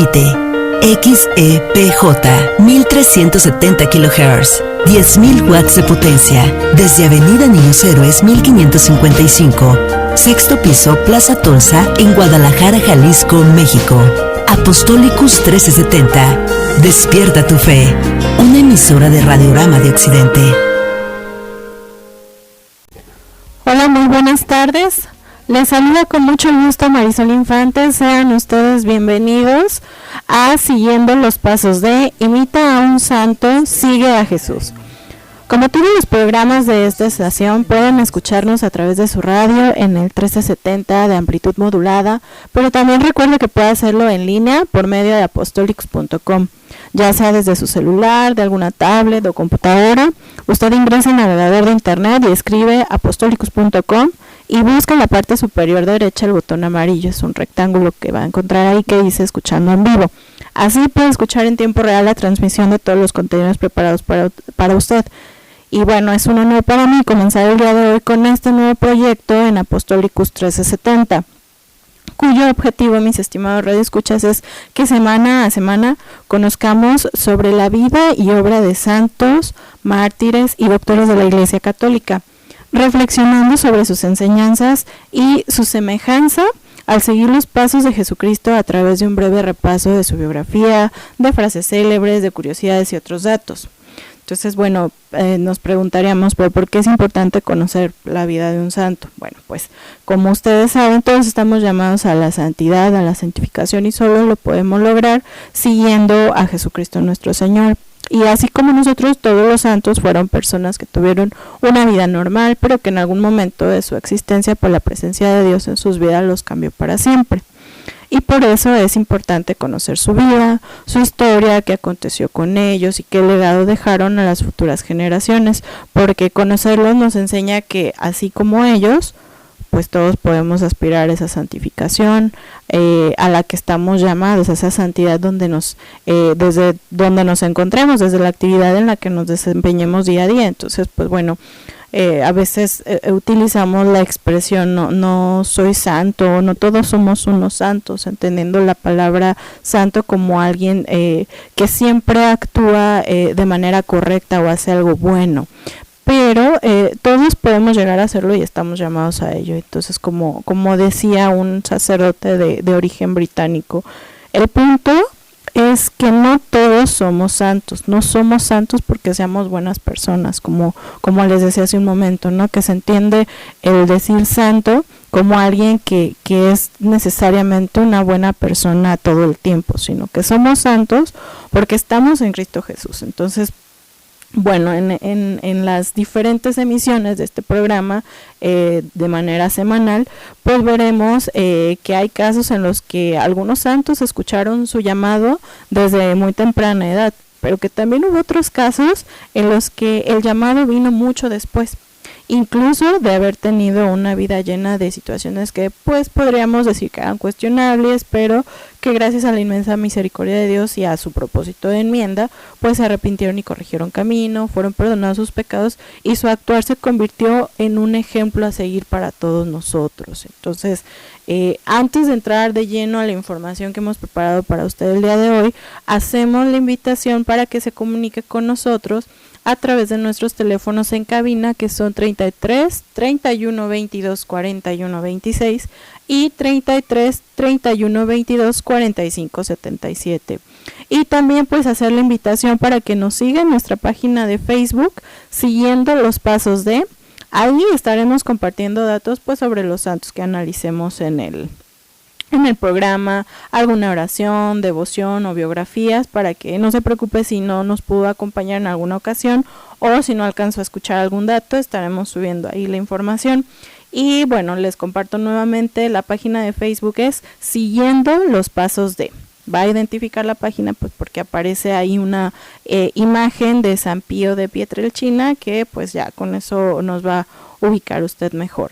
transmite XEPJ 1370 kHz, 10.000 watts de potencia, desde Avenida Niños Héroes 1555, sexto piso, Plaza Tulsa, en Guadalajara, Jalisco, México. Apostolicus 1370. Despierta tu fe. Una emisora de Radiorama de Occidente. Hola, muy buenas tardes. Les saluda con mucho gusto Marisol Infante. Sean ustedes bienvenidos a Siguiendo los Pasos de Imita a un Santo, Sigue a Jesús. Como todos los programas de esta estación, pueden escucharnos a través de su radio en el 1370 de amplitud modulada, pero también recuerde que puede hacerlo en línea por medio de apostolicus.com, ya sea desde su celular, de alguna tablet o computadora. Usted ingresa en el navegador de internet y escribe apostolicus.com y busca en la parte superior derecha el botón amarillo. Es un rectángulo que va a encontrar ahí que dice escuchando en vivo. Así puede escuchar en tiempo real la transmisión de todos los contenidos preparados para usted. Y bueno, es un honor para mí comenzar el día de hoy con este nuevo proyecto en Apostolicus 1370, cuyo objetivo, mis estimados radioescuchas, es que semana a semana conozcamos sobre la vida y obra de santos, mártires y doctores de la Iglesia Católica, reflexionando sobre sus enseñanzas y su semejanza al seguir los pasos de Jesucristo a través de un breve repaso de su biografía, de frases célebres, de curiosidades y otros datos. Entonces, bueno, nos preguntaríamos, ¿pero por qué es importante conocer la vida de un santo? Bueno, pues como ustedes saben, todos estamos llamados a la santidad, a la santificación, y solo lo podemos lograr siguiendo a Jesucristo nuestro Señor. Y así como nosotros, todos los santos fueron personas que tuvieron una vida normal, pero que en algún momento de su existencia, por la presencia de Dios en sus vidas, los cambió para siempre. Y por eso es importante conocer su vida, su historia, qué aconteció con ellos y qué legado dejaron a las futuras generaciones, porque conocerlos nos enseña que así como ellos, pues todos podemos aspirar a esa santificación a la que estamos llamados, a esa santidad desde donde nos encontremos, desde la actividad en la que nos desempeñemos día a día. Entonces, pues bueno, a veces utilizamos la expresión no soy santo, no todos somos unos santos, entendiendo la palabra santo como alguien que siempre actúa de manera correcta o hace algo bueno. Pero todos podemos llegar a hacerlo y estamos llamados a ello. Entonces, como decía un sacerdote de origen británico, el punto es que no todos somos santos, no somos santos porque seamos buenas personas, como les decía hace un momento, ¿no? Que se entiende el decir santo como alguien que es necesariamente una buena persona todo el tiempo, sino que somos santos porque estamos en Cristo Jesús. Entonces, bueno, en las diferentes emisiones de este programa de manera semanal, pues veremos que hay casos en los que algunos santos escucharon su llamado desde muy temprana edad, pero que también hubo otros casos en los que el llamado vino mucho después, incluso de haber tenido una vida llena de situaciones que pues podríamos decir que eran cuestionables, pero que gracias a la inmensa misericordia de Dios y a su propósito de enmienda, pues se arrepintieron y corrigieron camino, fueron perdonados sus pecados y su actuar se convirtió en un ejemplo a seguir para todos nosotros. Entonces, antes de entrar de lleno a la información que hemos preparado para usted el día de hoy, hacemos la invitación para que se comunique con nosotros a través de nuestros teléfonos en cabina, que son 33 31 22 41 26 y 33 31 22 45 77. Y también pues hacer la invitación para que nos siga en nuestra página de Facebook, Siguiendo los Pasos de. Ahí estaremos compartiendo datos pues sobre los santos que analicemos en el programa, alguna oración, devoción o biografías, para que no se preocupe si no nos pudo acompañar en alguna ocasión o si no alcanzó a escuchar algún dato, estaremos subiendo ahí la información. Y bueno, les comparto nuevamente, la página de Facebook es Siguiendo los Pasos de. Va a identificar la página pues porque aparece ahí una imagen de San Pío de Pietrelcina, que pues ya con eso nos va a ubicar usted mejor.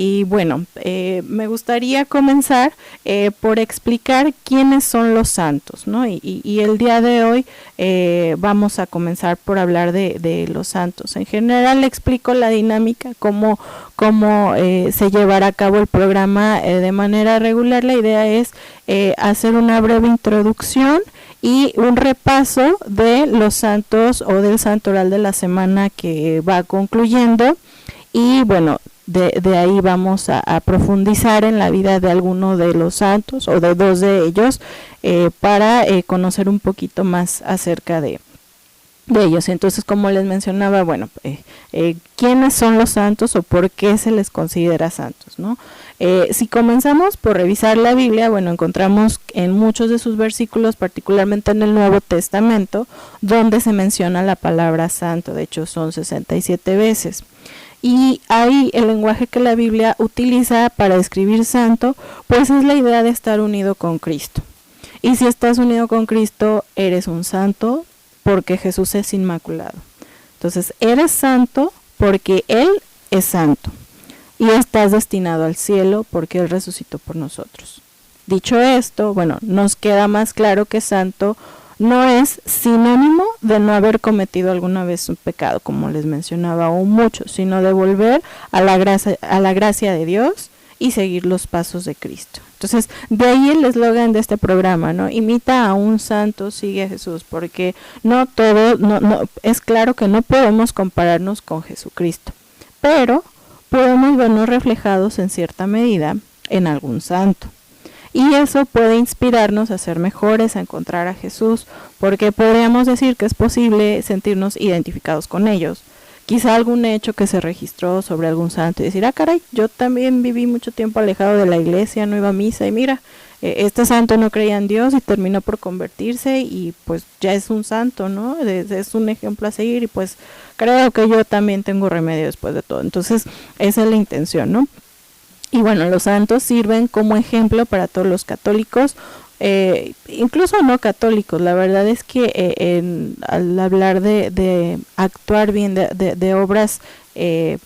Y bueno, me gustaría comenzar por explicar quiénes son los santos, ¿no? Y el día de hoy vamos a comenzar por hablar de los santos. En general explico la dinámica, cómo se llevará a cabo el programa de manera regular. La idea es hacer una breve introducción y un repaso de los santos o del santoral de la semana que va concluyendo. Y bueno, de ahí vamos a profundizar en la vida de alguno de los santos o de dos de ellos para conocer un poquito más acerca de ellos. Entonces, como les mencionaba, bueno, ¿quiénes son los santos o por qué se les considera santos, ¿no? Si comenzamos por revisar la Biblia, bueno, encontramos en muchos de sus versículos, particularmente en el Nuevo Testamento, donde se menciona la palabra santo. De hecho, son 67 veces. Y ahí el lenguaje que la Biblia utiliza para describir santo, pues es la idea de estar unido con Cristo. Y si estás unido con Cristo, eres un santo porque Jesús es inmaculado. Entonces, eres santo porque Él es santo. Y estás destinado al cielo porque Él resucitó por nosotros. Dicho esto, bueno, nos queda más claro que santo no es sinónimo de no haber cometido alguna vez un pecado, como les mencionaba, o mucho, sino de volver a la gracia de Dios y seguir los pasos de Cristo. Entonces, de ahí el eslogan de este programa, ¿no? Imita a un santo, sigue a Jesús, porque no es claro que no podemos compararnos con Jesucristo, pero podemos vernos reflejados en cierta medida en algún santo. Y eso puede inspirarnos a ser mejores, a encontrar a Jesús, porque podríamos decir que es posible sentirnos identificados con ellos. Quizá algún hecho que se registró sobre algún santo y decir, caray, yo también viví mucho tiempo alejado de la iglesia, no iba a misa y mira, este santo no creía en Dios y terminó por convertirse y pues ya es un santo, ¿no? Es un ejemplo a seguir y pues creo que yo también tengo remedio después de todo. Entonces esa es la intención, ¿no? Y bueno, los santos sirven como ejemplo para todos los católicos, incluso no católicos. La verdad es que al hablar de actuar bien, de obras que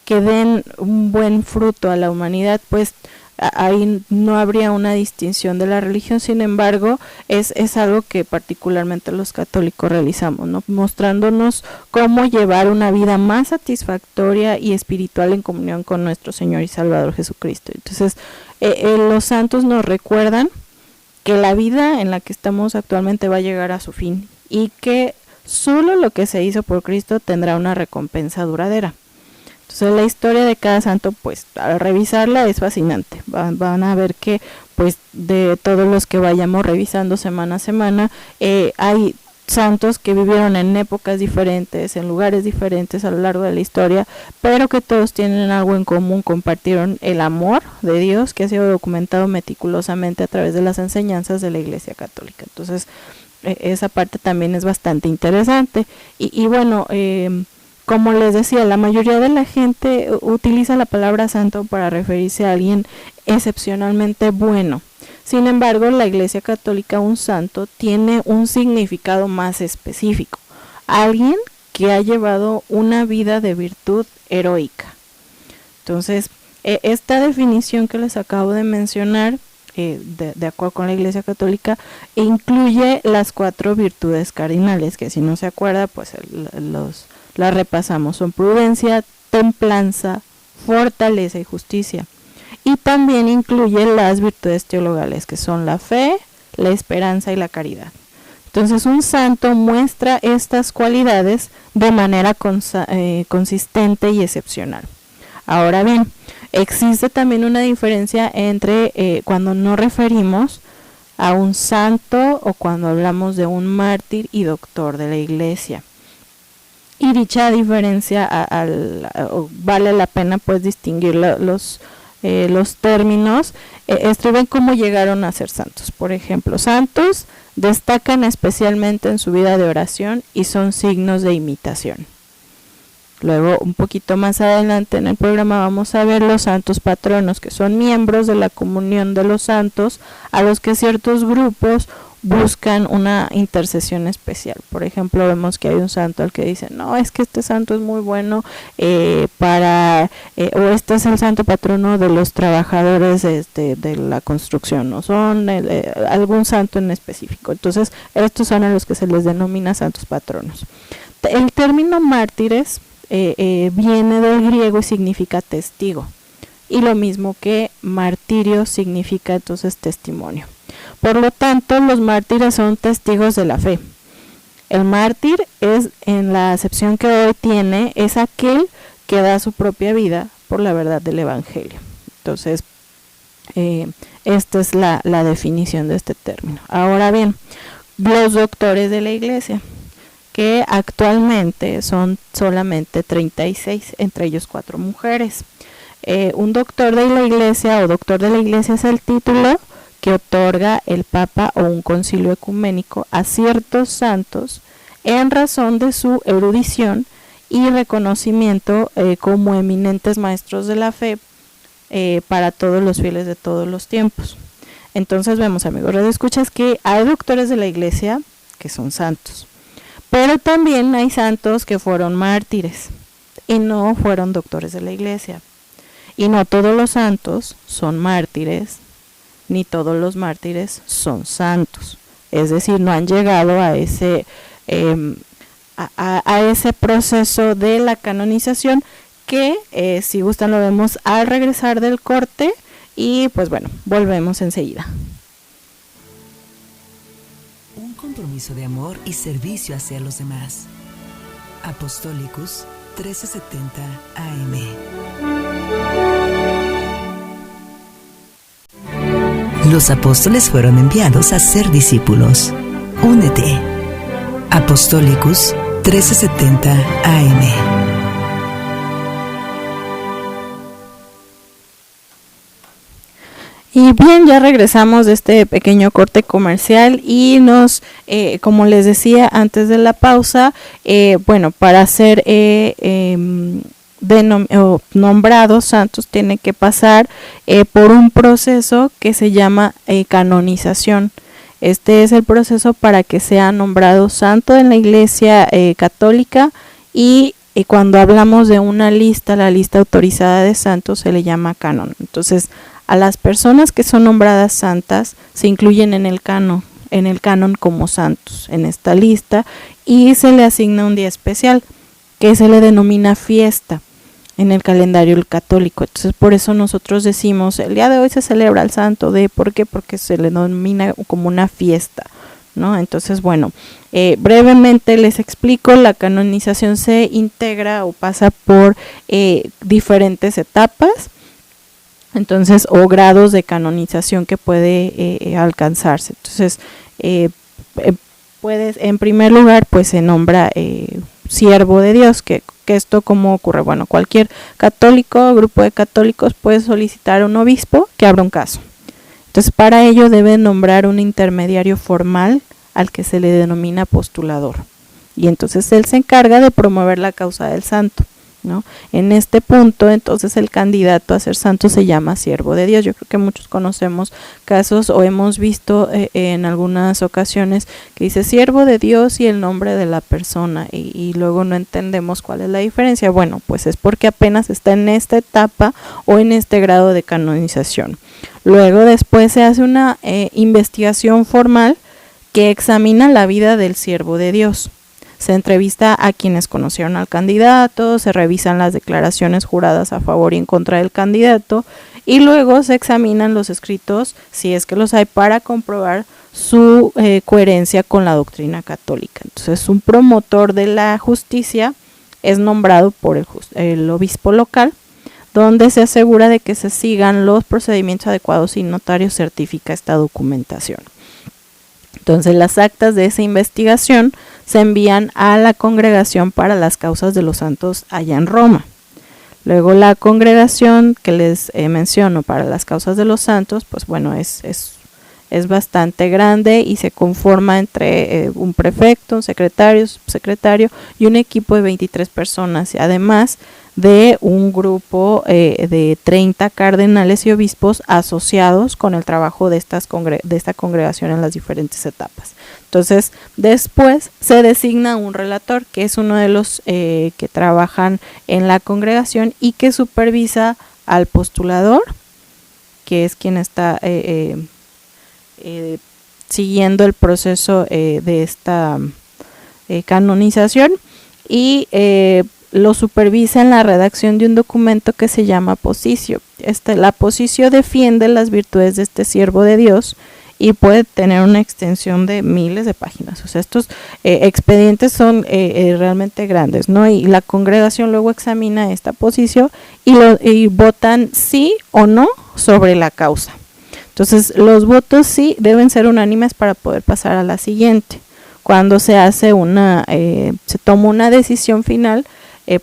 den un buen fruto a la humanidad, pues ahí no habría una distinción de la religión. Sin embargo, es algo que particularmente los católicos realizamos, ¿no? Mostrándonos cómo llevar una vida más satisfactoria y espiritual en comunión con nuestro Señor y Salvador Jesucristo. Entonces, los santos nos recuerdan que la vida en la que estamos actualmente va a llegar a su fin y que solo lo que se hizo por Cristo tendrá una recompensa duradera. Entonces la historia de cada santo, pues al revisarla es fascinante. Van a ver que pues de todos los que vayamos revisando semana a semana, hay santos que vivieron en épocas diferentes, en lugares diferentes a lo largo de la historia, pero que todos tienen algo en común: compartieron el amor de Dios, que ha sido documentado meticulosamente a través de las enseñanzas de la Iglesia Católica. Entonces esa parte también es bastante interesante. Y bueno, como les decía, la mayoría de la gente utiliza la palabra santo para referirse a alguien excepcionalmente bueno. Sin embargo, la Iglesia Católica, un santo tiene un significado más específico: alguien que ha llevado una vida de virtud heroica. Entonces, esta definición que les acabo de mencionar, de acuerdo con la Iglesia Católica, incluye las 4 virtudes cardinales, que si no se acuerda, pues las repasamos. Son prudencia, templanza, fortaleza y justicia. Y también incluye las virtudes teologales, que son la fe, la esperanza y la caridad. Entonces, un santo muestra estas cualidades de manera consistente y excepcional. Ahora bien, existe también una diferencia entre cuando nos referimos a un santo o cuando hablamos de un mártir y doctor de la Iglesia. Y dicha diferencia vale la pena pues distinguir los términos. Estudian cómo llegaron a ser santos. Por ejemplo, santos destacan especialmente en su vida de oración y son signos de imitación. Luego, un poquito más adelante en el programa vamos a ver los santos patronos, que son miembros de la comunión de los santos, a los que ciertos grupos buscan una intercesión especial. Por ejemplo, vemos que hay un santo al que dice, no, es que este santo es muy bueno o este es el santo patrono de los trabajadores de la construcción, no son algún santo en específico. Entonces, estos son a los que se les denomina santos patronos. El término mártires viene del griego y significa testigo, y lo mismo que martirio significa entonces testimonio. Por lo tanto, los mártires son testigos de la fe. El mártir es, en la acepción que hoy tiene, es aquel que da su propia vida por la verdad del evangelio. Entonces, esta es la definición de este término. Ahora bien, los doctores de la iglesia, que actualmente son solamente 36, entre ellos 4 mujeres. Un doctor de la iglesia o doctor de la iglesia es el título que otorga el Papa o un concilio ecuménico a ciertos santos en razón de su erudición y reconocimiento como eminentes maestros de la fe para todos los fieles de todos los tiempos. Entonces vemos, amigos radioescuchas, que hay doctores de la iglesia que son santos, pero también hay santos que fueron mártires y no fueron doctores de la iglesia. Y no todos los santos son mártires, ni todos los mártires son santos. Es decir, no han llegado a ese proceso de la canonización que, si gustan, lo vemos al regresar del corte. Y pues bueno, volvemos enseguida. Un compromiso de amor y servicio hacia los demás. Apostolicus 1370 AM. Los apóstoles fueron enviados a ser discípulos. Únete. Apostolicus 1370 AM. Y bien, ya regresamos de este pequeño corte comercial y nos, como les decía antes de la pausa, para ser nombrados santos tiene que pasar por un proceso que se llama canonización. Este es el proceso para que sea nombrado santo en la Iglesia católica y cuando hablamos de una lista, la lista autorizada de santos se le llama canon. Entonces, a las personas que son nombradas santas se incluyen en el canon como santos en esta lista y se le asigna un día especial que se le denomina fiesta en el calendario católico. Entonces, por eso nosotros decimos, el día de hoy se celebra el santo de, ¿por qué? Porque se le denomina como una fiesta, ¿no? Entonces, bueno, brevemente les explico, la canonización se integra o pasa por diferentes etapas, entonces, o grados de canonización que puede alcanzarse. Entonces, en primer lugar, pues se nombra siervo de Dios, que esto cómo ocurre. Bueno, cualquier católico, grupo de católicos puede solicitar a un obispo que abra un caso. Entonces, para ello debe nombrar un intermediario formal al que se le denomina postulador. Y entonces él se encarga de promover la causa del santo, ¿no? En este punto, entonces, el candidato a ser santo se llama siervo de Dios. Yo creo que muchos conocemos casos o hemos visto en algunas ocasiones que dice siervo de Dios y el nombre de la persona y luego no entendemos cuál es la diferencia. Bueno, pues es porque apenas está en esta etapa o en este grado de canonización. Luego después se hace una investigación formal que examina la vida del siervo de Dios. Se entrevista a quienes conocieron al candidato, se revisan las declaraciones juradas a favor y en contra del candidato y luego se examinan los escritos, si es que los hay, para comprobar su coherencia con la doctrina católica. Entonces, un promotor de la justicia es nombrado por el obispo local, donde se asegura de que se sigan los procedimientos adecuados y notario certifica esta documentación. Entonces, las actas de esa investigación se envían a la Congregación para las Causas de los Santos allá en Roma. Luego, la congregación que les menciono para las Causas de los Santos, pues bueno, es es bastante grande y se conforma entre un prefecto, un secretario, subsecretario y un equipo de 23 personas, además de un grupo de 30 cardenales y obispos asociados con el trabajo de esta congregación en las diferentes etapas. Entonces, después se designa un relator, que es uno de los que trabajan en la congregación y que supervisa al postulador, que es quien está siguiendo el proceso de esta canonización, y lo supervisa en la redacción de un documento que se llama Posicio. La Posicio defiende las virtudes de este siervo de Dios y puede tener una extensión de miles de páginas. O sea, estos expedientes son realmente grandes, ¿no? Y la congregación luego examina esta Posicio y votan sí o no sobre la causa. Entonces, los votos sí deben ser unánimes para poder pasar a la siguiente. Cuando se hace se toma una decisión final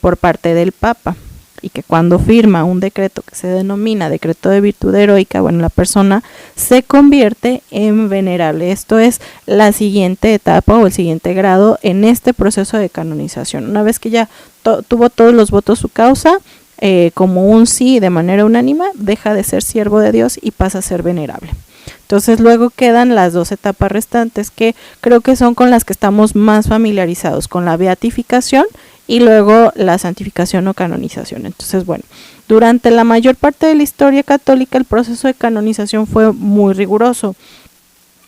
por parte del Papa, y que cuando firma un decreto que se denomina decreto de virtud heroica, bueno, la persona se convierte en venerable. Esto es la siguiente etapa o el siguiente grado en este proceso de canonización. Una vez que ya tuvo todos los votos su causa, como un sí de manera unánime, deja de ser siervo de Dios y pasa a ser venerable. Entonces luego quedan las dos etapas restantes, que creo que son con las que estamos más familiarizados, con la beatificación y luego la santificación o canonización. Entonces, bueno, durante la mayor parte de la historia católica el proceso de canonización fue muy riguroso,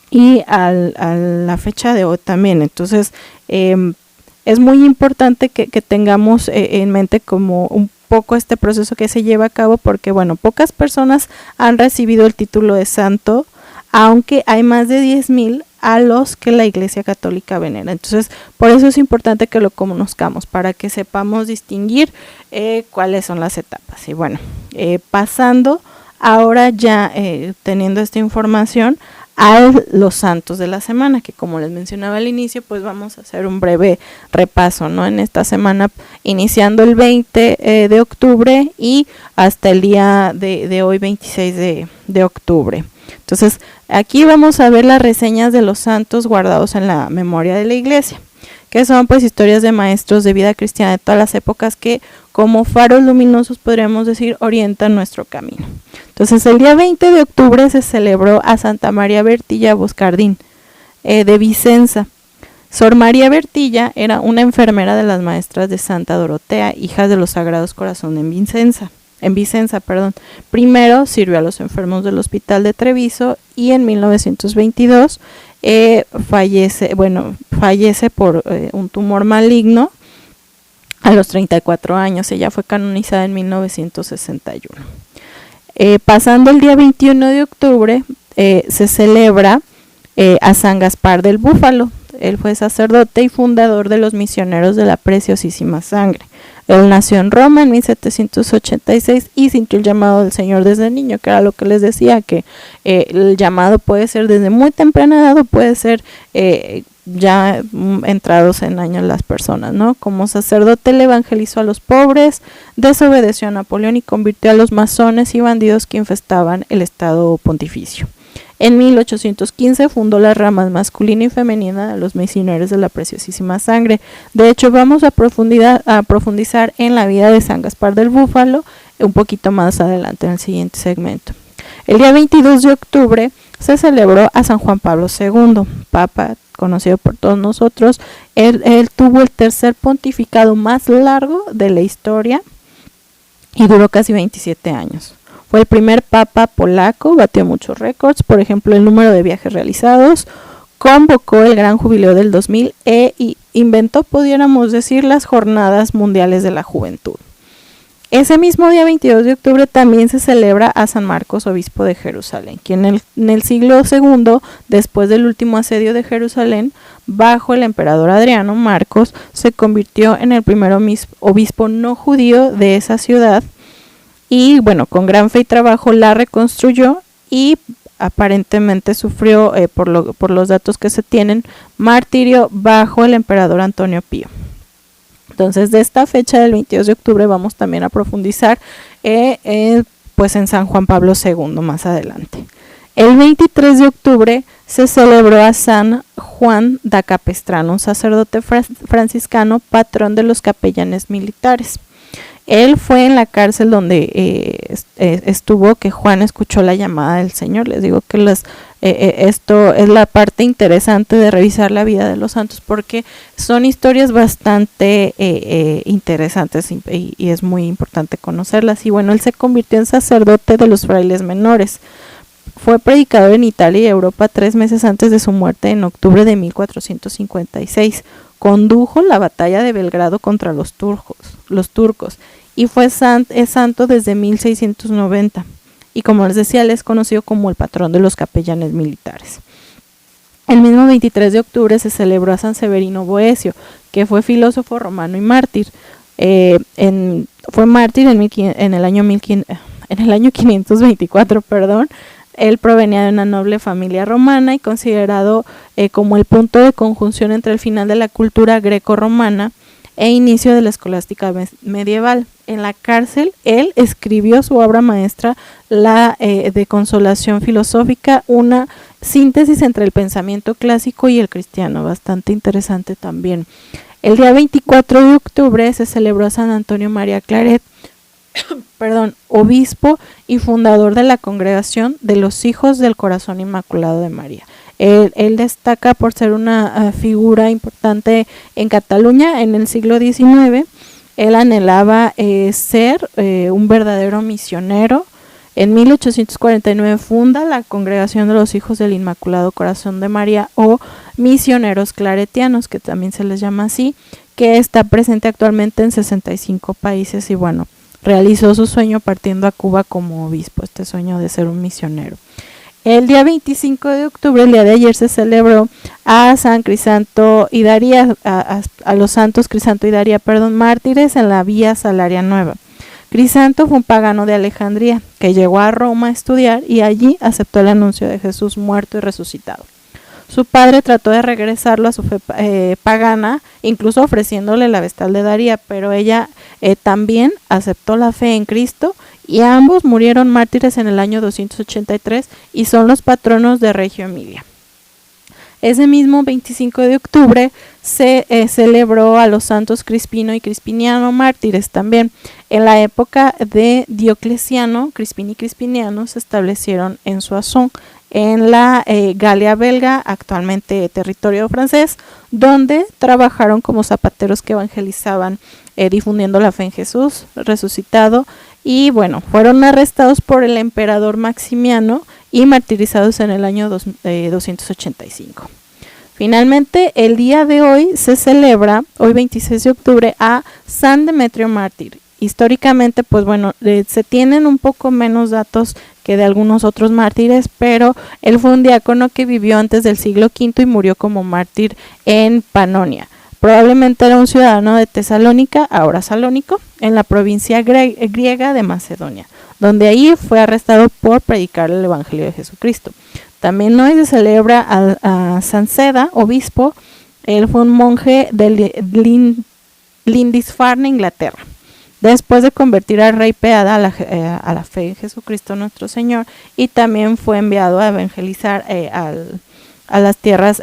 y a la fecha de hoy también. Entonces, es muy importante que tengamos en mente como un poco este proceso que se lleva a cabo, porque bueno, pocas personas han recibido el título de santo, aunque hay más de 10,000 a los que la Iglesia Católica venera. Entonces, por eso es importante que lo conozcamos, para que sepamos distinguir cuáles son las etapas. Y bueno, pasando ahora ya teniendo esta información a los santos de la semana, que como les mencionaba al inicio, pues vamos a hacer un breve repaso, ¿no? En esta semana, iniciando el 20 de octubre y hasta el día de hoy, 26 de octubre. Entonces, aquí vamos a ver las reseñas de los santos guardados en la memoria de la Iglesia, que son pues historias de maestros de vida cristiana de todas las épocas que, como faros luminosos, podríamos decir, orientan nuestro camino. Entonces, el día 20 de octubre se celebró a Santa María Bertilla Boscardín, de Vicenza. Sor María Bertilla era una enfermera de las maestras de Santa Dorotea, hijas de los Sagrados Corazones en Vicenza. Primero sirvió a los enfermos del Hospital de Treviso y en 1922 fallece por un tumor maligno a los 34 años. Ella fue canonizada en 1961. Pasando el día 21 de octubre se celebra a San Gaspar del Búfalo. Él fue sacerdote y fundador de los misioneros de la Preciosísima Sangre. Él nació en Roma en 1786 y sintió el llamado del Señor desde niño, que era lo que les decía, que el llamado puede ser desde muy temprana edad o puede ser ya entrados en años las personas, ¿no? Como sacerdote le evangelizó a los pobres, desobedeció a Napoleón y convirtió a los masones y bandidos que infestaban el Estado pontificio. En 1815 fundó las ramas masculina y femenina de los misioneros de la Preciosísima Sangre. De hecho, vamos a profundizar en la vida de San Gaspar del Búfalo un poquito más adelante en el siguiente segmento. El día 22 de octubre se celebró a San Juan Pablo II, Papa conocido por todos nosotros. Él tuvo el tercer pontificado más largo de la historia y duró casi 27 años. Fue el primer papa polaco, batió muchos récords, por ejemplo el número de viajes realizados, convocó el Gran Jubileo del 2000 e inventó, pudiéramos decir, las Jornadas Mundiales de la Juventud. Ese mismo día 22 de octubre también se celebra a San Marcos, obispo de Jerusalén, quien en el siglo II, después del último asedio de Jerusalén, bajo el emperador Adriano, Marcos se convirtió en el primer obispo no judío de esa ciudad. Y bueno, con gran fe y trabajo la reconstruyó y aparentemente sufrió, por los datos que se tienen, martirio bajo el emperador Antonio Pío. Entonces, de esta fecha del 22 de octubre vamos también a profundizar pues en San Juan Pablo II más adelante. El 23 de octubre se celebró a San Juan da Capestrano, un sacerdote franciscano, patrón de los capellanes militares. Él fue en la cárcel donde estuvo que Juan escuchó la llamada del Señor. Les digo que esto es la parte interesante de revisar la vida de los santos, porque son historias bastante interesantes y es muy importante conocerlas. Y bueno, él se convirtió en sacerdote de los frailes menores. Fue predicador en Italia y Europa 3 meses antes de su muerte en octubre de 1456. Condujo la batalla de Belgrado contra los turcos y fue santo desde 1690. Y como les decía, él es conocido como el patrón de los capellanes militares. El mismo 23 de octubre se celebró a San Severino Boecio, que fue filósofo romano y mártir. Fue mártir en el año 524, Él provenía de una noble familia romana y considerado como el punto de conjunción entre el final de la cultura greco-romana e inicio de la escolástica medieval. En la cárcel, él escribió su obra maestra, la de Consolación Filosófica, una síntesis entre el pensamiento clásico y el cristiano, bastante interesante también. El día 24 de octubre se celebró a San Antonio María Claret, obispo y fundador de la Congregación de los Hijos del Corazón Inmaculado de María. Él destaca por ser una figura importante en Cataluña en el siglo XIX. Él anhelaba ser un verdadero misionero. En 1849 funda la Congregación de los Hijos del Inmaculado Corazón de María, o misioneros claretianos, que también se les llama así, que está presente actualmente en 65 países y bueno, realizó su sueño partiendo a Cuba como obispo, este sueño de ser un misionero. El día 25 de octubre, el día de ayer, se celebró a San Crisanto y Daría, a los santos Crisanto y Daría, mártires en la Vía Salaria Nueva. Crisanto fue un pagano de Alejandría que llegó a Roma a estudiar y allí aceptó el anuncio de Jesús muerto y resucitado. Su padre trató de regresarlo a su fe pagana, incluso ofreciéndole la vestal de Daría, pero ella también aceptó la fe en Cristo y ambos murieron mártires en el año 283 y son los patronos de Reggio Emilia. Ese mismo 25 de octubre se celebró a los santos Crispino y Crispiniano, mártires también. En la época de Diocleciano, Crispino y Crispiniano se establecieron en Soissons, en la Galia belga, actualmente territorio francés, donde trabajaron como zapateros que evangelizaban, difundiendo la fe en Jesús resucitado, y bueno, fueron arrestados por el emperador Maximiano y martirizados en el año 285. Finalmente, el día de hoy se celebra, hoy 26 de octubre, a San Demetrio mártir. Históricamente, pues bueno, se tienen un poco menos datos que de algunos otros mártires, pero él fue un diácono que vivió antes del siglo V y murió como mártir en Panonia. Probablemente era un ciudadano de Tesalónica, ahora Salónico, en la provincia griega de Macedonia, donde ahí fue arrestado por predicar el Evangelio de Jesucristo. También hoy se celebra a San Seda, obispo. Él fue un monje de Lindisfarne, Inglaterra. Después de convertir al rey Peada a la fe en Jesucristo nuestro Señor, y también fue enviado a evangelizar a las tierras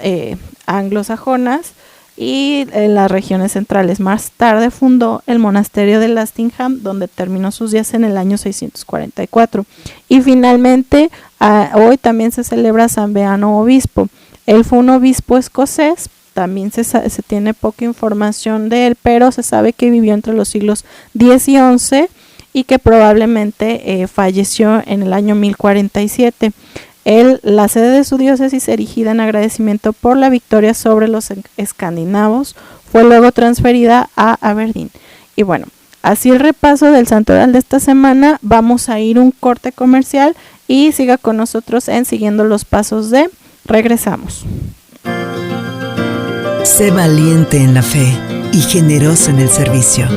anglosajonas y en las regiones centrales. Más tarde fundó el monasterio de Lastingham, donde terminó sus días en el año 644. Y finalmente, hoy también se celebra San Beano obispo. Él fue un obispo escocés. También se tiene poca información de él, pero se sabe que vivió entre los siglos X y XI y que probablemente falleció en el año 1047. La sede de su diócesis, erigida en agradecimiento por la victoria sobre los escandinavos, fue luego transferida a Aberdeen. Y bueno, así el repaso del santoral de esta semana. Vamos a ir un corte comercial y siga con nosotros en Siguiendo los Pasos de. Regresamos. Sé valiente en la fe y generoso en el servicio.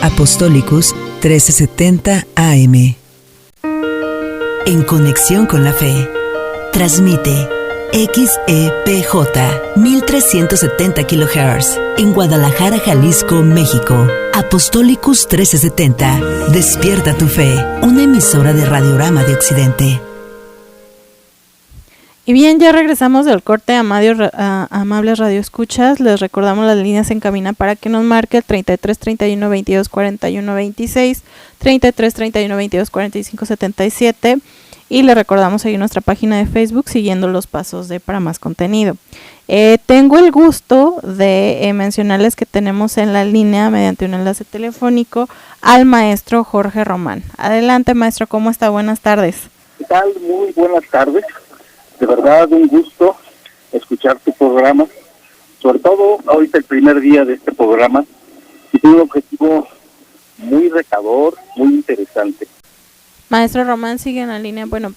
Apostolicus 1370 AM. En conexión con la fe. Transmite XEPJ 1370 kHz en Guadalajara, Jalisco, México. Apostolicus 1370. Despierta tu fe. Una emisora de Radiorama de Occidente. Y bien, ya regresamos del corte, amables radioescuchas. Les recordamos las líneas en cabina para que nos marque el 33 31 22 41 26, 33 31 22 45 77. Y les recordamos seguir nuestra página de Facebook siguiendo los pasos de para más contenido. Tengo el gusto de mencionarles que tenemos en la línea, mediante un enlace telefónico, al maestro Jorge Román. Adelante, maestro, ¿cómo está? Buenas tardes. ¿Qué tal? Muy buenas tardes. De verdad, un gusto escuchar tu programa. Sobre todo, ahorita el primer día de este programa, y tiene un objetivo muy retador, muy interesante. Maestro Román sigue en la línea. Bueno,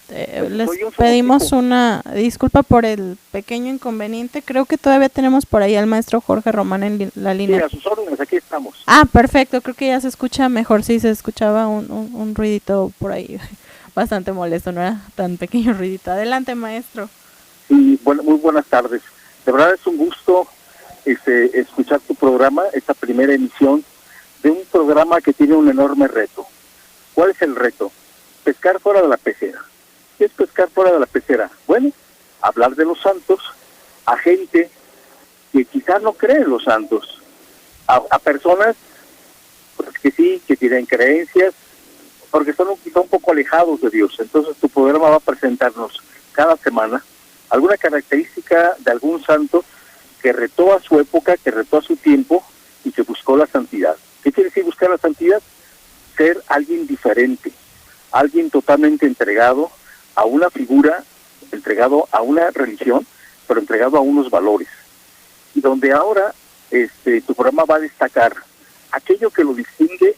les pedimos una disculpa por el pequeño inconveniente. Creo que todavía tenemos por ahí al maestro Jorge Román en la línea. Sí, a sus órdenes, aquí estamos. Ah, perfecto. Creo que ya se escucha mejor. Sí, se escuchaba un ruidito por ahí. Bastante molesto, no era tan pequeño ruidito. Adelante, maestro. Sí, bueno, muy buenas tardes. De verdad es un gusto escuchar tu programa, esta primera emisión de un programa que tiene un enorme reto. ¿Cuál es el reto? Pescar fuera de la pecera. ¿Qué es pescar fuera de la pecera? Bueno, hablar de los santos a gente que quizás no cree en los santos, a personas pues, que sí, que tienen creencias, porque son quizá un poco alejados de Dios. Entonces tu programa va a presentarnos cada semana alguna característica de algún santo que retó a su época, que retó a su tiempo y que buscó la santidad. ¿Qué quiere decir buscar la santidad? Ser alguien diferente, alguien totalmente entregado a una figura, entregado a una religión, pero entregado a unos valores. Y donde ahora tu programa va a destacar aquello que lo distingue,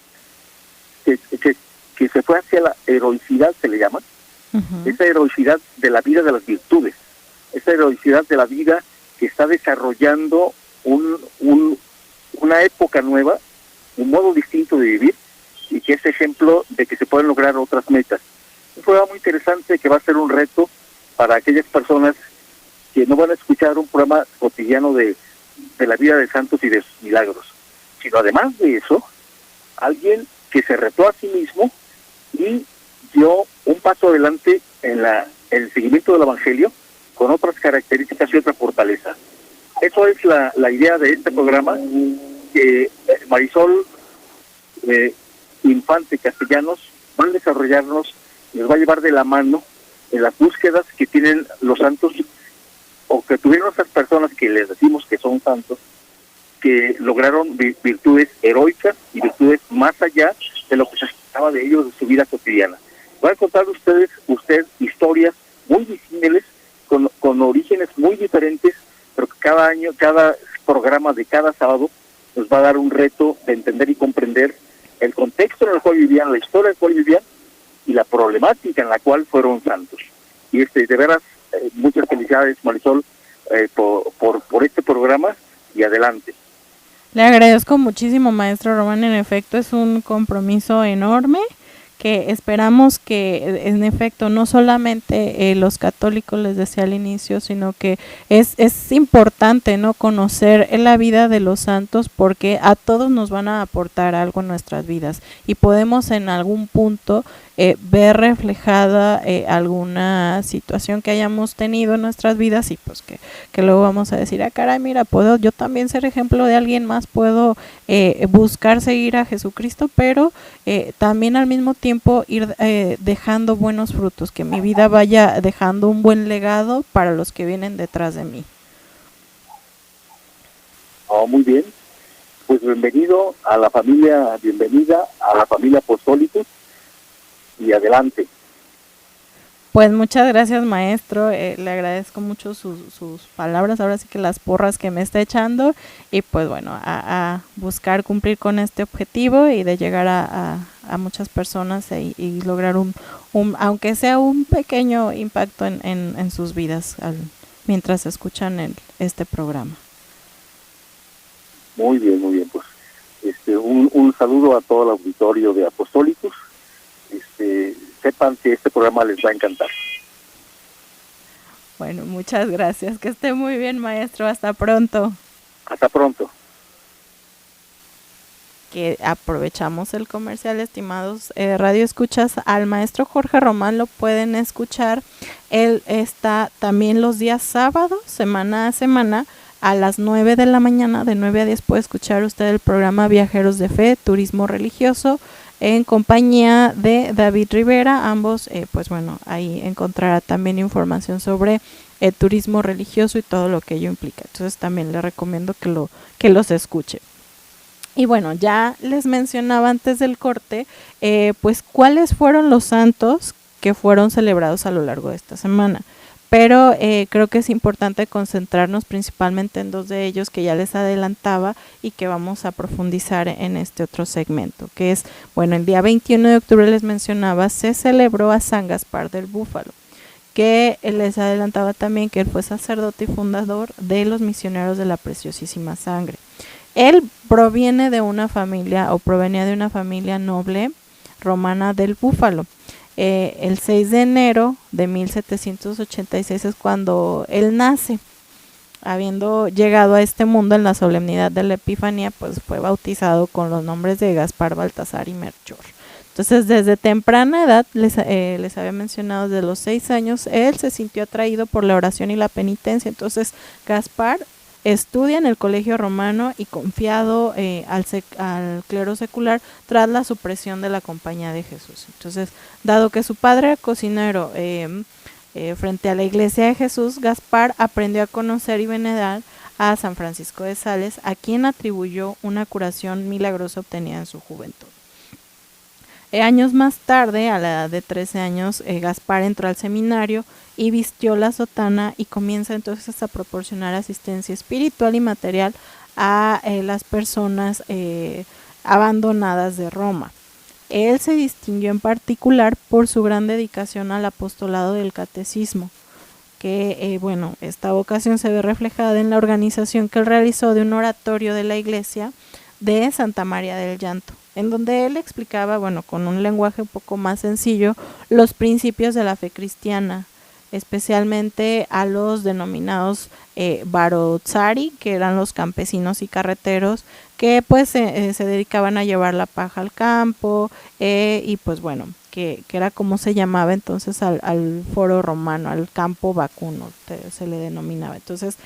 que se fue hacia la heroicidad, se le llama, esa heroicidad de la vida de las virtudes, esa heroicidad de la vida que está desarrollando una época nueva, un modo distinto de vivir, y que es ejemplo de que se pueden lograr otras metas. Un programa muy interesante que va a ser un reto para aquellas personas que no van a escuchar un programa cotidiano de la vida de santos y de sus milagros, sino además de eso, alguien que se retó a sí mismo y dio un paso adelante en el seguimiento del Evangelio con otras características y otra fortaleza. Eso es la idea de este programa, que Marisol Infante Castellanos va a desarrollarnos, nos va a llevar de la mano en las búsquedas que tienen los santos, o que tuvieron esas personas que les decimos que son santos, que lograron virtudes heroicas y virtudes más allá de lo que se esperaba de ellos, de su vida cotidiana. Voy a contar usted historias muy disímiles, con orígenes muy diferentes, pero que cada año, cada programa de cada sábado nos va a dar un reto de entender y comprender el contexto en el cual vivían, la historia en la cual vivían y la problemática en la cual fueron santos. Y de veras, muchas felicidades, Marisol, por este programa, y adelante. Le agradezco muchísimo, maestro Román. En efecto, es un compromiso enorme que esperamos que, en efecto, no solamente los católicos, les decía al inicio, sino que es importante, ¿no?, conocer la vida de los santos, porque a todos nos van a aportar algo en nuestras vidas y podemos en algún punto ver reflejada alguna situación que hayamos tenido en nuestras vidas, y pues que luego vamos a decir, caray, mira, puedo yo también ser ejemplo de alguien más, puedo buscar seguir a Jesucristo, pero también al mismo tiempo ir dejando buenos frutos, que mi vida vaya dejando un buen legado para los que vienen detrás de mí. Muy bien, pues bienvenida a la familia Apostólicos, y adelante. Pues muchas gracias, maestro, le agradezco mucho sus palabras, ahora sí que las porras que me está echando, y pues bueno, a buscar cumplir con este objetivo y de llegar a muchas personas y lograr aunque sea un pequeño impacto en sus vidas mientras escuchan este programa. Muy bien, pues un saludo a todo el auditorio de Apostólicos. Sepan que este programa les va a encantar. Bueno, muchas gracias. Que esté muy bien, maestro. Hasta pronto. Hasta pronto. que aprovechamos el comercial, estimados radio escuchas, al maestro Jorge Román lo pueden escuchar. Él está también los días sábados, semana a semana, a las 9 de la mañana, de 9 a 10 puede escuchar usted el programa Viajeros de Fe, Turismo Religioso, en compañía de David Rivera. Ambos, pues bueno, ahí encontrará también información sobre el turismo religioso y todo lo que ello implica. Entonces también le recomiendo que los escuche. Y bueno, ya les mencionaba antes del corte, pues cuáles fueron los santos que fueron celebrados a lo largo de esta semana. Pero creo que es importante concentrarnos principalmente en dos de ellos que ya les adelantaba y que vamos a profundizar en este otro segmento, que es, bueno, el día 21 de octubre les mencionaba, se celebró a San Gaspar del Búfalo, que les adelantaba también que él fue sacerdote y fundador de los misioneros de la Preciosísima Sangre. Él provenía de una familia noble romana del Búfalo. El 6 de enero de 1786 es cuando él nace. Habiendo llegado a este mundo en la solemnidad de la Epifanía, pues fue bautizado con los nombres de Gaspar, Baltasar y Melchor. Entonces, desde temprana edad, les había mencionado, desde los 6 años, él se sintió atraído por la oración y la penitencia. Entonces, Gaspar estudia en el colegio romano y confiado al clero secular tras la supresión de la Compañía de Jesús. Entonces, dado que su padre era cocinero frente a la iglesia de Jesús, Gaspar aprendió a conocer y venerar a San Francisco de Sales, a quien atribuyó una curación milagrosa obtenida en su juventud. Años más tarde, a la edad de 13 años, Gaspar entró al seminario y vistió la sotana y comienza entonces a proporcionar asistencia espiritual y material a las personas abandonadas de Roma. Él se distinguió en particular por su gran dedicación al apostolado del catecismo, que bueno, esta vocación se ve reflejada en la organización que él realizó de un oratorio de la iglesia de Santa María del Llanto, en donde él explicaba, bueno, con un lenguaje un poco más sencillo, los principios de la fe cristiana, especialmente a los denominados barotzari, que eran los campesinos y carreteros, que pues se dedicaban a llevar la paja al campo, y pues bueno, que era como se llamaba entonces al foro romano, al campo vacuno, se le denominaba. Entonces,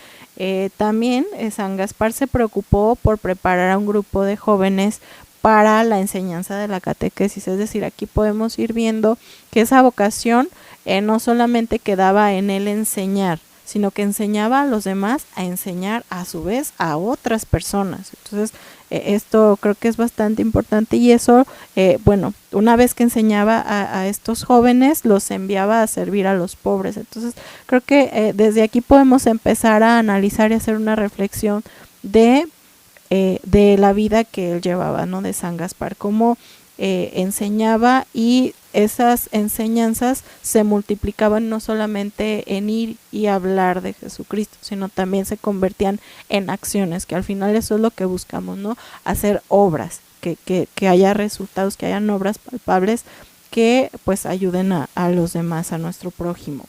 también San Gaspar se preocupó por preparar a un grupo de jóvenes para la enseñanza de la catequesis, es decir, aquí podemos ir viendo que esa vocación no solamente quedaba en él enseñar, sino que enseñaba a los demás a enseñar a su vez a otras personas. Entonces, esto creo que es bastante importante y eso, bueno, una vez que enseñaba a estos jóvenes, los enviaba a servir a los pobres. Entonces, creo que desde aquí podemos empezar a analizar y hacer una reflexión de la vida que él llevaba, ¿no? De San Gaspar, cómo enseñaba, y esas enseñanzas se multiplicaban no solamente en ir y hablar de Jesucristo, sino también se convertían en acciones, que al final eso es lo que buscamos, ¿no? Hacer obras, que haya resultados, que hayan obras palpables que pues ayuden a los demás, a nuestro prójimo.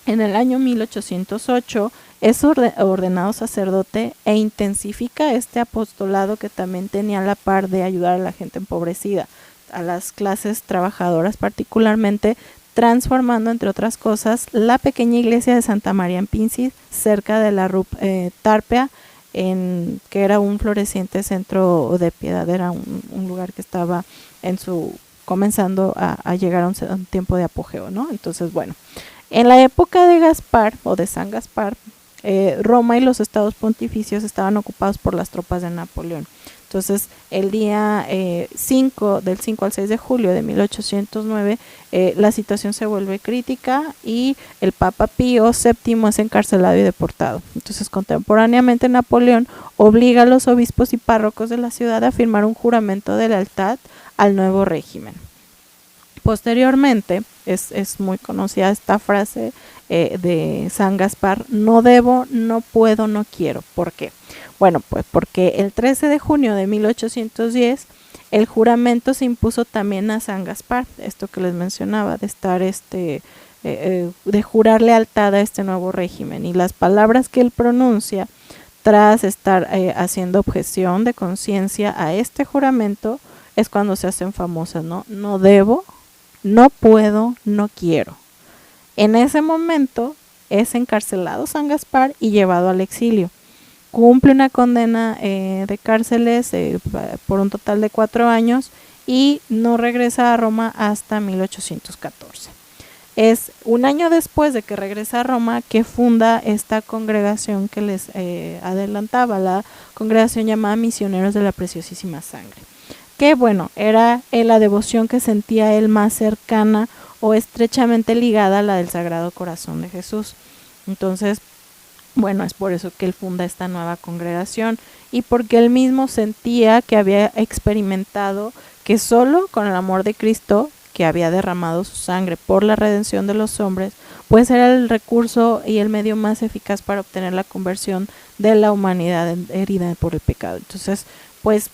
En el año 1808 es ordenado sacerdote e intensifica este apostolado que también tenía a la par de ayudar a la gente empobrecida, a las clases trabajadoras particularmente, transformando entre otras cosas la pequeña iglesia de Santa María en Pincis, cerca de la Tarpea, que era un floreciente centro de piedad, era un lugar que estaba comenzando a llegar a un tiempo de apogeo, ¿no? Entonces, bueno, en la época de Gaspar o de San Gaspar, Roma y los estados pontificios estaban ocupados por las tropas de Napoleón. Entonces, el día del 5 al 6 de julio de 1809, la situación se vuelve crítica y el Papa Pío VII es encarcelado y deportado. Entonces, contemporáneamente Napoleón obliga a los obispos y párrocos de la ciudad a firmar un juramento de lealtad al nuevo régimen. Posteriormente, es muy conocida esta frase de San Gaspar: no debo, no puedo, no quiero. ¿Por qué? Bueno, pues porque el 13 de junio de 1810 el juramento se impuso también a San Gaspar, esto que les mencionaba, de estar de jurar lealtad a este nuevo régimen, y las palabras que él pronuncia tras estar haciendo objeción de conciencia a este juramento, es cuando se hacen famosas, ¿no? No debo, no puedo, no quiero. En ese momento es encarcelado San Gaspar y llevado al exilio. Cumple una condena de cárceles por un total de 4 años y no regresa a Roma hasta 1814. Es un año después de que regresa a Roma que funda esta congregación que les adelantaba, la congregación llamada Misioneros de la Preciosísima Sangre, que bueno, era la devoción que sentía él más cercana o estrechamente ligada a la del Sagrado Corazón de Jesús. Entonces, bueno, es por eso que él funda esta nueva congregación y porque él mismo sentía que había experimentado que solo con el amor de Cristo, que había derramado su sangre por la redención de los hombres, pues era el recurso y el medio más eficaz para obtener la conversión de la humanidad herida por el pecado. Entonces, pues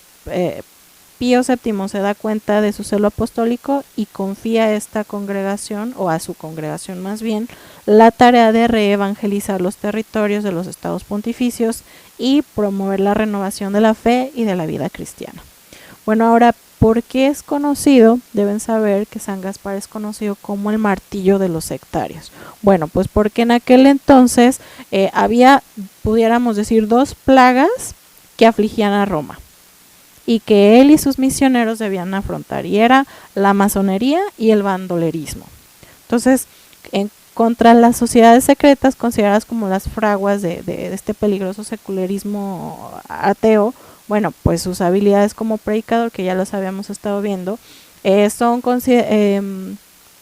Pío VII se da cuenta de su celo apostólico y confía a esta congregación, o a su congregación más bien, la tarea de reevangelizar los territorios de los estados pontificios y promover la renovación de la fe y de la vida cristiana. Bueno, ahora, ¿por qué es conocido? Deben saber que San Gaspar es conocido como el martillo de los sectarios. Bueno, pues porque en aquel entonces había, pudiéramos decir, 2 plagas que afligían a Roma y que él y sus misioneros debían afrontar, y era la masonería y el bandolerismo. Entonces, contra las sociedades secretas consideradas como las fraguas de este peligroso secularismo ateo, bueno, pues sus habilidades como predicador, que ya los habíamos estado viendo,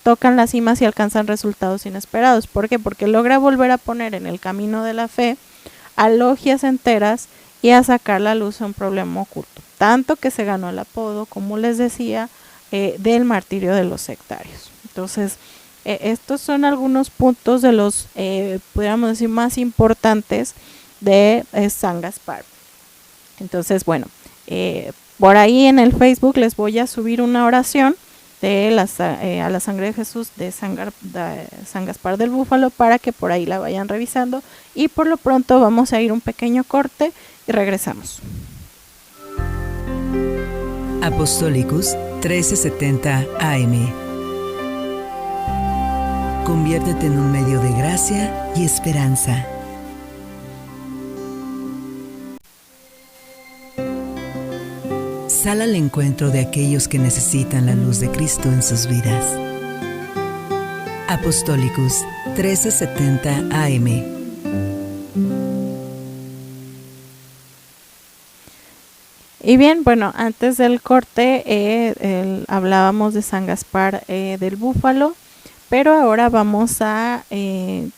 tocan las cimas y alcanzan resultados inesperados. ¿Por qué? Porque logra volver a poner en el camino de la fe a logias enteras y a sacar la luz a un problema oculto, tanto que se ganó el apodo, como les decía, del martirio de los sectarios. Entonces, estos son algunos puntos de los, pudiéramos decir, más importantes de San Gaspar. Entonces, bueno, por ahí en el Facebook les voy a subir una oración de a la sangre de Jesús de San Gaspar del Búfalo, para que por ahí la vayan revisando, y por lo pronto vamos a ir un pequeño corte y regresamos. Apostolicus 1370 AM. Conviértete en un medio de gracia y esperanza. Sal al encuentro de aquellos que necesitan la luz de Cristo en sus vidas. Apostolicus 1370 AM. Y bien, bueno, antes del corte hablábamos de San Gaspar del Búfalo, pero ahora vamos a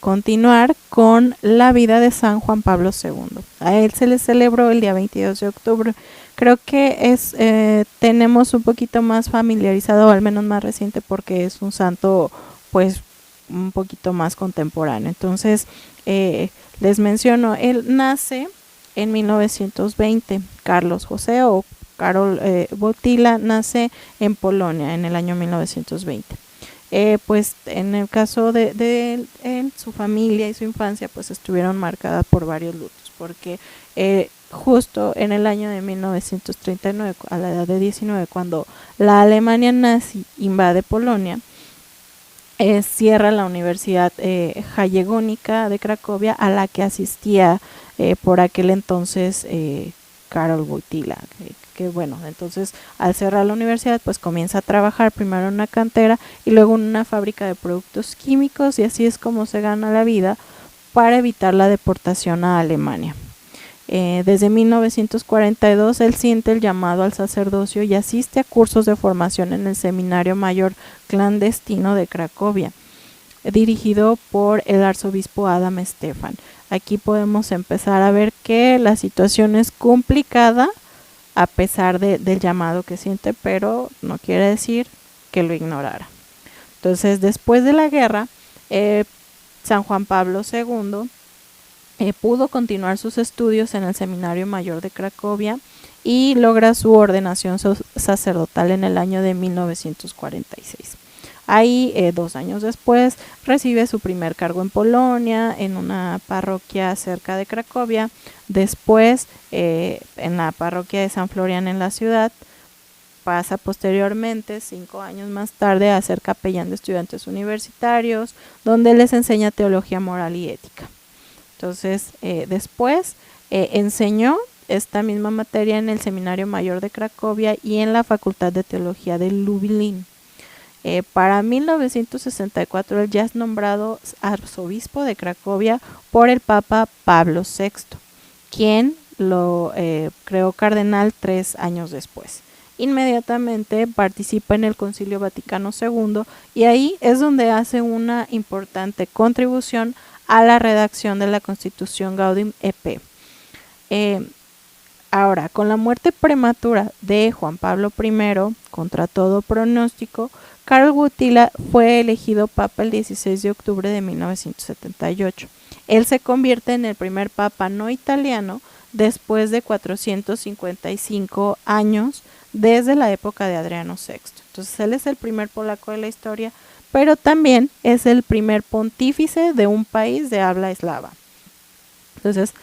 continuar con la vida de San Juan Pablo II. A él se le celebró el día 22 de octubre. Creo que tenemos un poquito más familiarizado, o al menos más reciente, porque es un santo pues un poquito más contemporáneo. Entonces, les menciono, él nace en 1920, Carlos José o Karol Wojtyła nace en Polonia en el año 1920. Pues en el caso de él, su familia y su infancia pues estuvieron marcadas por varios lutos, porque justo en el año de 1939, a la edad de 19, cuando la Alemania nazi invade Polonia, cierra la Universidad Jagiellonica de Cracovia, a la que asistía por aquel entonces Karol Wojtyła, que bueno, entonces al cerrar la universidad pues comienza a trabajar primero en una cantera y luego en una fábrica de productos químicos, y así es como se gana la vida para evitar la deportación a Alemania. Desde 1942 él siente el llamado al sacerdocio y asiste a cursos de formación en el Seminario Mayor Clandestino de Cracovia, dirigido por el arzobispo Adam Stefan. Aquí podemos empezar a ver que la situación es complicada a pesar del llamado que siente, pero no quiere decir que lo ignorara. Entonces, después de la guerra, San Juan Pablo II pudo continuar sus estudios en el Seminario Mayor de Cracovia y logra su ordenación sacerdotal en el año de 1946. Ahí 2 años después recibe su primer cargo en Polonia, en una parroquia cerca de Cracovia, después en la parroquia de San Florian en la ciudad. Pasa posteriormente, 5 años más tarde, a ser capellán de estudiantes universitarios, donde les enseña teología moral y ética. Entonces, después enseñó esta misma materia en el Seminario Mayor de Cracovia y en la Facultad de Teología de Lublin. Para 1964 él ya es nombrado arzobispo de Cracovia por el Papa Pablo VI, quien lo creó cardenal 3 años después. Inmediatamente participa en el Concilio Vaticano II y ahí es donde hace una importante contribución a la redacción de la Constitución Gaudium et Spes. Ahora, con la muerte prematura de Juan Pablo I, contra todo pronóstico, Karol Wojtyła fue elegido papa el 16 de octubre de 1978. Él se convierte en el primer papa no italiano después de 455 años desde la época de Adriano VI. Entonces él es el primer polaco de la historia, pero también es el primer pontífice de un país de habla eslava. Entonces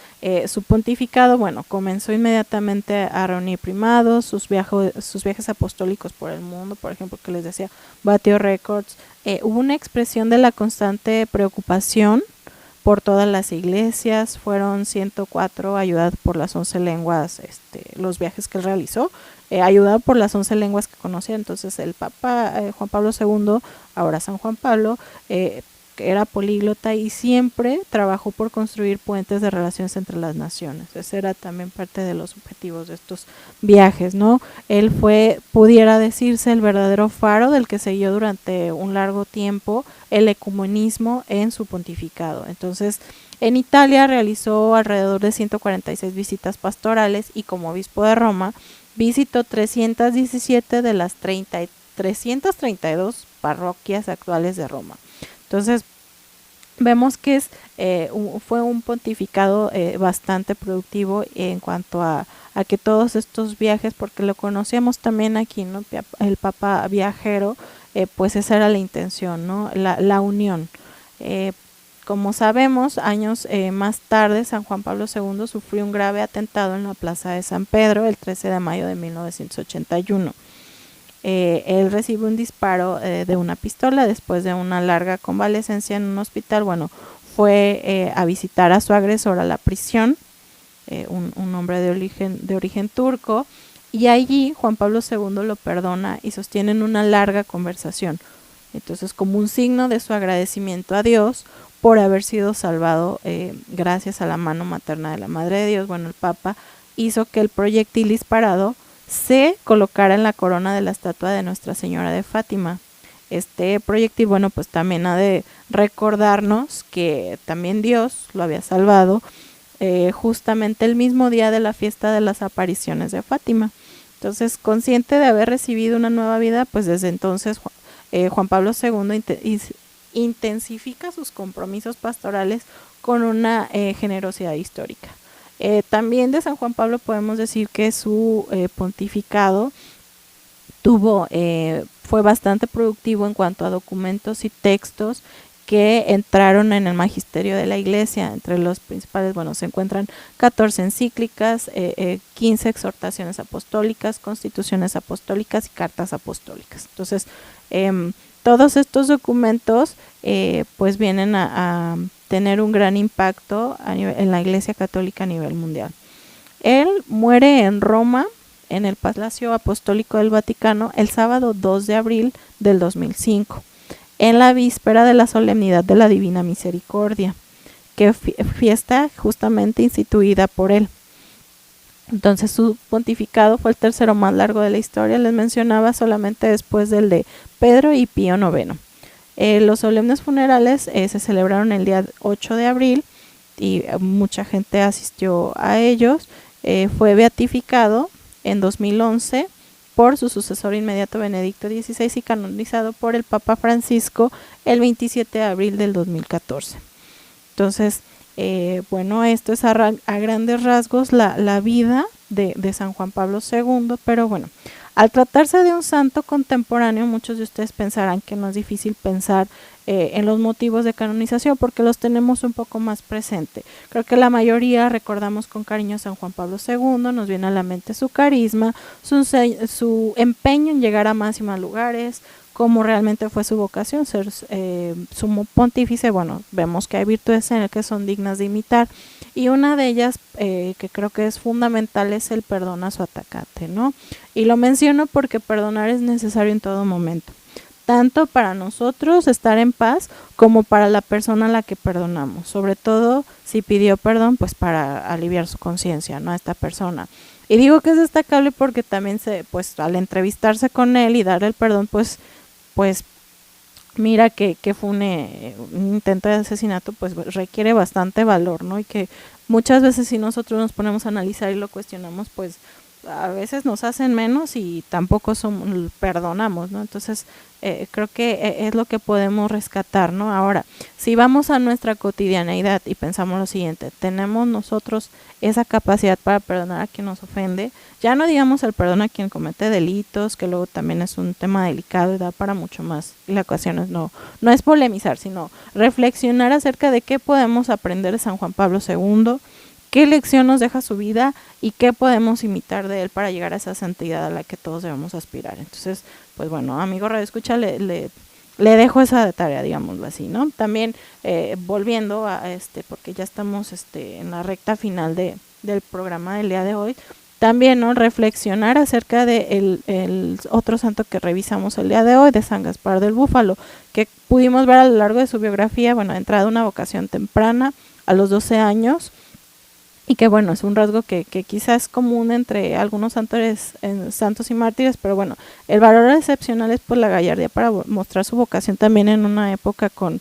su pontificado, bueno, comenzó inmediatamente a reunir primados, sus viajes apostólicos por el mundo, por ejemplo, que les decía, batió récords. Hubo una expresión de la constante preocupación por todas las iglesias, fueron 104 ayudados por las 11 lenguas, los viajes que él realizó, ayudado por las 11 lenguas que conocía. Entonces el Papa Juan Pablo II, ahora San Juan Pablo, era políglota y siempre trabajó por construir puentes de relaciones entre las naciones. Ese era también parte de los objetivos de estos viajes, ¿no? Él fue, pudiera decirse, el verdadero faro del que siguió durante un largo tiempo el ecumenismo en su pontificado. Entonces, en Italia realizó alrededor de 146 visitas pastorales y como obispo de Roma visitó 317 de las 332 parroquias actuales de Roma. Entonces, vemos que fue un pontificado bastante productivo en cuanto a que todos estos viajes, porque lo conocíamos también aquí, ¿no? El Papa viajero, pues esa era la intención, ¿no? La unión. Como sabemos, años más tarde, San Juan Pablo II sufrió un grave atentado en la Plaza de San Pedro el 13 de mayo de 1981. Él recibe un disparo de una pistola después de una larga convalecencia en un hospital. Bueno, fue a visitar a su agresor a la prisión, un hombre de origen turco, y allí Juan Pablo II lo perdona y sostienen una larga conversación. Entonces, como un signo de su agradecimiento a Dios por haber sido salvado gracias a la mano materna de la Madre de Dios, bueno, el Papa hizo que el proyectil disparado se colocara en la corona de la estatua de Nuestra Señora de Fátima. Este proyectil, bueno, pues también ha de recordarnos que también Dios lo había salvado justamente el mismo día de la fiesta de las apariciones de Fátima. Entonces, consciente de haber recibido una nueva vida, pues desde entonces Juan Pablo II intensifica sus compromisos pastorales con una generosidad histórica. También de San Juan Pablo podemos decir que su pontificado fue bastante productivo en cuanto a documentos y textos que entraron en el magisterio de la Iglesia. Entre los principales, bueno, se encuentran 14 encíclicas, 15 exhortaciones apostólicas, constituciones apostólicas y cartas apostólicas. Entonces, todos estos documentos pues vienen a tener un gran impacto en la Iglesia Católica a nivel mundial. Él muere en Roma, en el Palacio Apostólico del Vaticano, el sábado 2 de abril del 2005, en la víspera de la solemnidad de la Divina Misericordia, que fiesta justamente instituida por él. Entonces su pontificado fue el tercero más largo de la historia, les mencionaba, solamente después del de Pedro y Pío IX. Los solemnes funerales se celebraron el día 8 de abril y mucha gente asistió a ellos. Fue beatificado en 2011 por su sucesor inmediato Benedicto XVI y canonizado por el Papa Francisco el 27 de abril del 2014. Entonces, bueno, esto es a grandes rasgos la vida de San Juan Pablo II, pero bueno, Al tratarse de un santo contemporáneo, muchos de ustedes pensarán que no es difícil pensar en los motivos de canonización porque los tenemos un poco más presente. Creo que la mayoría recordamos con cariño a San Juan Pablo II, nos viene a la mente su carisma, su empeño en llegar a más y más lugares, cómo realmente fue su vocación, ser sumo pontífice. Bueno, vemos que hay virtudes en él que son dignas de imitar, y una de ellas que creo que es fundamental es el perdón a su atacante, ¿no? Y lo menciono porque perdonar es necesario en todo momento, tanto para nosotros estar en paz como para la persona a la que perdonamos, sobre todo si pidió perdón, pues para aliviar su conciencia, ¿no?, a esta persona. Y digo que es destacable porque también pues al entrevistarse con él y darle el perdón, pues mira que fue un intento de asesinato, pues requiere bastante valor, ¿no? Y que muchas veces si nosotros nos ponemos a analizar y lo cuestionamos, pues a veces nos hacen menos y tampoco perdonamos, ¿no? Entonces creo que es lo que podemos rescatar, ¿no? Ahora, si vamos a nuestra cotidianeidad y pensamos lo siguiente, tenemos nosotros esa capacidad para perdonar a quien nos ofende, ya no digamos el perdón a quien comete delitos, que luego también es un tema delicado y da para mucho más, y la ocasión es no es polemizar, sino reflexionar acerca de qué podemos aprender de San Juan Pablo II, qué lección nos deja su vida y qué podemos imitar de él para llegar a esa santidad a la que todos debemos aspirar. Entonces, pues bueno, amigo Radio Escucha, le dejo esa tarea, digámoslo así, ¿no? También volviendo a porque ya estamos en la recta final del programa del día de hoy, también, ¿no?, reflexionar acerca de el otro santo que revisamos el día de hoy, de San Gaspar del Búfalo, que pudimos ver a lo largo de su biografía, bueno, entrada una vocación temprana a los 12 años, y que bueno, es un rasgo que quizás es común entre algunos santos y mártires, pero bueno, el valor excepcional es por la gallardía para mostrar su vocación también en una época con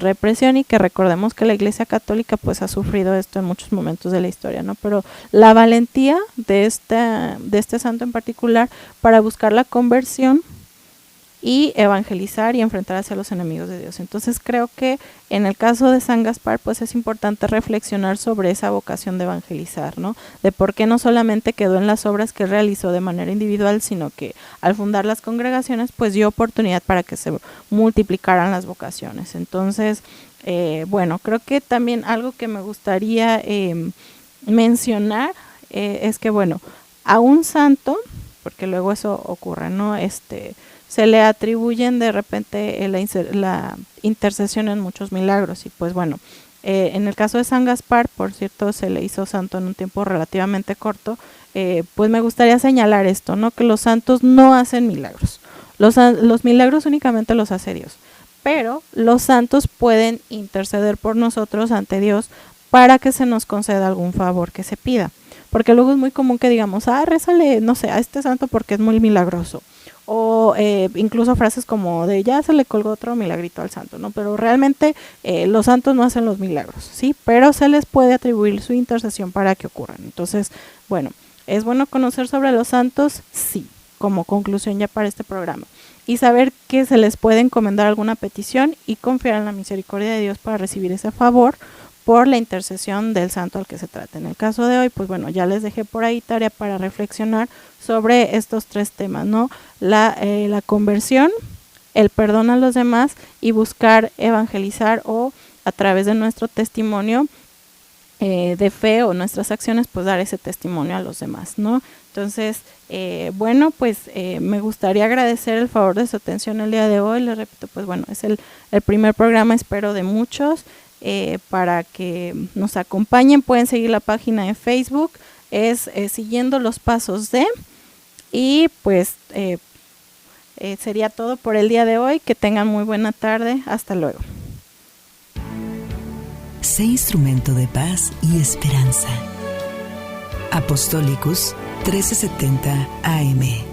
represión, y que recordemos que la Iglesia Católica pues ha sufrido esto en muchos momentos de la historia, ¿no? Pero la valentía de este santo en particular para buscar la conversión y evangelizar y enfrentar hacia los enemigos de Dios. Entonces creo que en el caso de San Gaspar pues es importante reflexionar sobre esa vocación de evangelizar, ¿no? De por qué no solamente quedó en las obras que realizó de manera individual, sino que al fundar las congregaciones pues dio oportunidad para que se multiplicaran las vocaciones. Entonces, bueno, creo que también algo que me gustaría mencionar es que, bueno, a un santo, porque luego eso ocurre, ¿no? Se le atribuyen de repente la intercesión en muchos milagros, y pues bueno, en el caso de San Gaspar, por cierto, se le hizo santo en un tiempo relativamente corto, pues me gustaría señalar esto, ¿no? Que los santos no hacen milagros, los milagros únicamente los hace Dios, pero los santos pueden interceder por nosotros ante Dios para que se nos conceda algún favor que se pida, porque luego es muy común que digamos, rézale, no sé, a este santo porque es muy milagroso, o incluso frases como de ya se le colgó otro milagrito al santo, ¿no? Pero realmente los santos no hacen los milagros, ¿sí? Pero se les puede atribuir su intercesión para que ocurran. Entonces, bueno, ¿es bueno conocer sobre los santos? Sí, como conclusión ya para este programa. Y saber que se les puede encomendar alguna petición y confiar en la misericordia de Dios para recibir ese favor por la intercesión del santo al que se trata. En el caso de hoy, pues bueno, ya les dejé por ahí tarea para reflexionar sobre estos tres temas, ¿no? La conversión, el perdón a los demás y buscar evangelizar o a través de nuestro testimonio de fe o nuestras acciones, pues dar ese testimonio a los demás, ¿no? Entonces, bueno, pues me gustaría agradecer el favor de su atención el día de hoy. Les repito, pues bueno, es el primer programa, espero, de muchos. Para que nos acompañen, pueden seguir la página de Facebook, es Siguiendo los Pasos de, y pues sería todo por el día de hoy. Que tengan muy buena tarde, hasta luego. Sé instrumento de paz y esperanza. Apostolicus 1370 AM.